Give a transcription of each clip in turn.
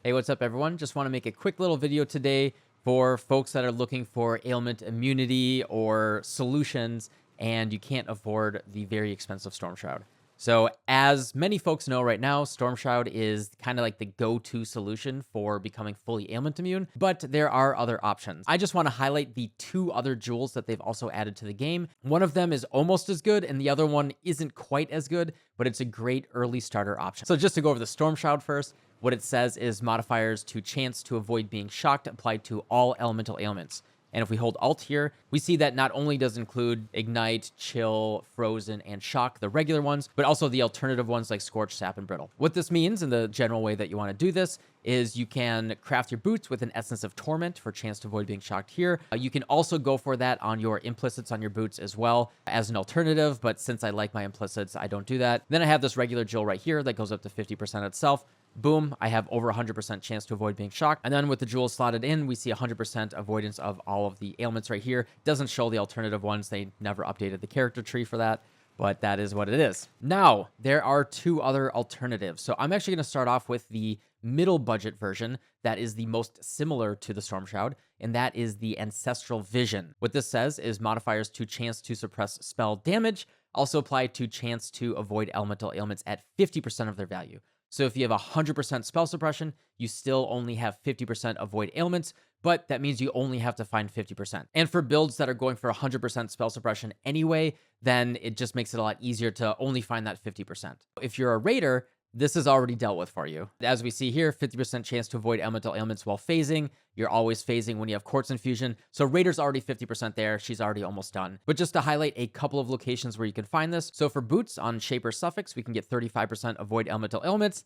Hey, what's up, everyone? Just want to make a quick little video today for folks that are looking for ailment immunity or solutions, and you can't afford the very expensive Storm Shroud. So, as many folks know right now, Storm Shroud is kind of like the go-to solution for becoming fully ailment immune, but there are other options. I just want to highlight the two other jewels that they've also added to the game. One of them is almost as good, and the other one isn't quite as good, but it's a great early starter option. So, just to go over the Storm Shroud first, what it says is modifiers to chance to avoid being shocked applied to all elemental ailments. And if we hold Alt here, we see that not only does it include Ignite, Chill, Frozen, and Shock, the regular ones, but also the alternative ones like Scorch, Sap, and Brittle. What this means in the general way that you want to do this is you can craft your boots with an Essence of Torment for chance to avoid being shocked here. You can also go for that on your implicits on your boots as well as an alternative, but since I like my implicits, I don't do that. Then I have this regular Jill right here that goes up to 50% itself. Boom, I have over 100% chance to avoid being shocked. And then with the jewels slotted in, we see 100% avoidance of all of the ailments right here. Doesn't show the alternative ones. They never updated the character tree for that, but that is what it is. Now, there are two other alternatives. So I'm actually going to start off with the middle budget version that is the most similar to the Storm Shroud, and that is the Ancestral Vision. What this says is modifiers to chance to suppress spell damage also apply to chance to avoid elemental ailments at 50% of their value. So if you have 100% spell suppression, you still only have 50% avoid ailments, but that means you only have to find 50%. And for builds that are going for 100% spell suppression anyway, then it just makes it a lot easier to only find that 50%. If you're a raider, this is already dealt with for you. As we see here, 50% chance to avoid elemental ailments while phasing. You're always phasing when you have Quartz Infusion. So Raider's already 50% there. She's already almost done. But just to highlight a couple of locations where you can find this. So for boots on Shaper Suffix, we can get 35% avoid elemental ailments.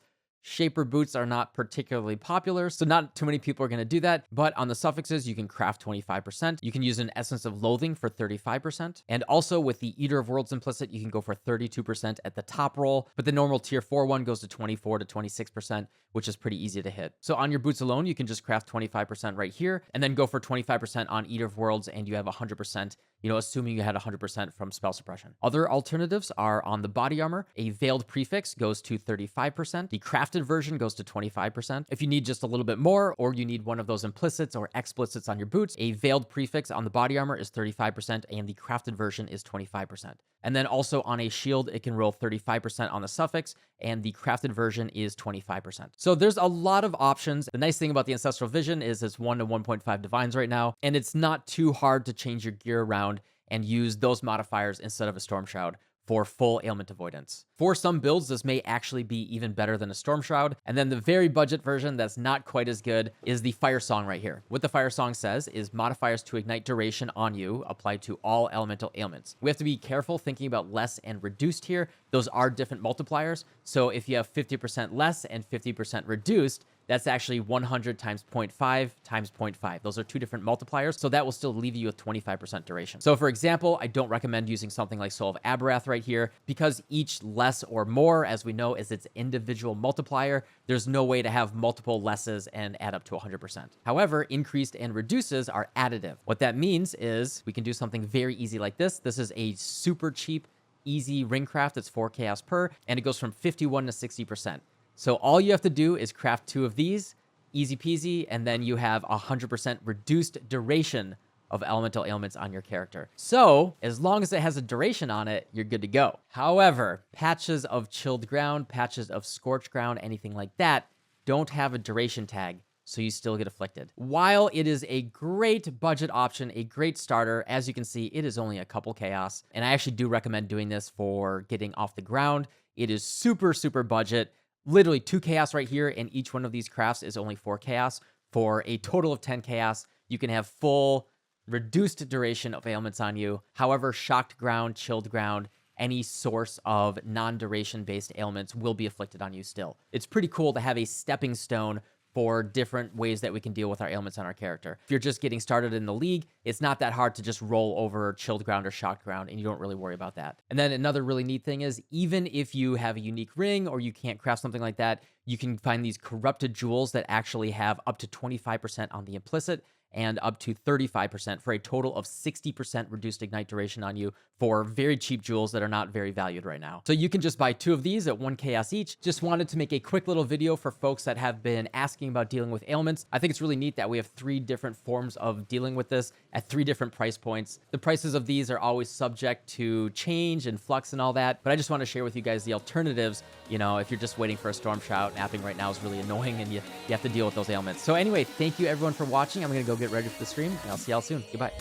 Shaper boots are not particularly popular, so not too many people are going to do that. But on the suffixes, you can craft 25%. You can use an Essence of Loathing for 35%. And also with the Eater of Worlds implicit, you can go for 32% at the top roll. But the normal tier 4 one goes to 24 to 26%, which is pretty easy to hit. So on your boots alone, you can just craft 25% right here, and then go for 25% on Eater of Worlds, and you have 100%, assuming you had 100% from spell suppression. Other alternatives are on the body armor. A Veiled Prefix goes to 35%. The crafted version goes to 25%. If you need just a little bit more, or you need one of those implicits or explicits on your boots, a Veiled Prefix on the body armor is 35%, and the crafted version is 25%. And then also on a shield, it can roll 35% on the suffix, and the crafted version is 25%. So there's a lot of options. The nice thing about the Ancestral Vision is it's 1 to 1.5 divines right now, and it's not too hard to change your gear around and use those modifiers instead of a Storm Shroud for full ailment avoidance. For some builds, this may actually be even better than a Storm Shroud. And then the very budget version that's not quite as good is the Fire Song right here. What the Fire Song says is modifiers to ignite duration on you apply to all elemental ailments. We have to be careful thinking about less and reduced here. Those are different multipliers. So if you have 50% less and 50% reduced, that's actually 100 times 0.5 times 0.5. Those are two different multipliers, so that will still leave you with 25% duration. So for example, I don't recommend using something like Soul of Aberrath right here because each less or more, as we know, is its individual multiplier. There's no way to have multiple lesses and add up to 100%. However, increased and reduces are additive. What that means is we can do something very easy like this. This is a super cheap, easy ring craft. It's 4 chaos per, and it goes from 51 to 60%. So all you have to do is craft 2 of these, easy peasy, and then you have 100% reduced duration of elemental ailments on your character. So as long as it has a duration on it, you're good to go. However, patches of chilled ground, patches of scorched ground, anything like that don't have a duration tag, so you still get afflicted. While it is a great budget option, a great starter, as you can see, it is only a couple chaos, and I actually do recommend doing this for getting off the ground. It is super, super budget. Literally 2 chaos right here, and each one of these crafts is only 4 chaos. For a total of 10 chaos, you can have full reduced duration of ailments on you. However, shocked ground, chilled ground, any source of non-duration based ailments will be afflicted on you still. It's pretty cool to have a stepping stone for different ways that we can deal with our ailments on our character. If you're just getting started in the league, it's not that hard to just roll over chilled ground or shocked ground, and you don't really worry about that. And then another really neat thing is, even if you have a unique ring or you can't craft something like that, you can find these corrupted jewels that actually have up to 25% on the implicit and up to 35% for a total of 60% reduced ignite duration on you for very cheap jewels that are not very valued right now. So you can just buy 2 of these at 1 chaos each. Just wanted to make a quick little video for folks that have been asking about dealing with ailments. I think it's really neat that we have 3 different forms of dealing with this at 3 different price points. The prices of these are always subject to change and flux and all that, but I just want to share with you guys the alternatives. You know, if you're just waiting for a storm shroud, napping right now is really annoying and you have to deal with those ailments. So anyway, thank you everyone for watching. I'm going to go get ready for the stream and I'll see y'all soon. Goodbye.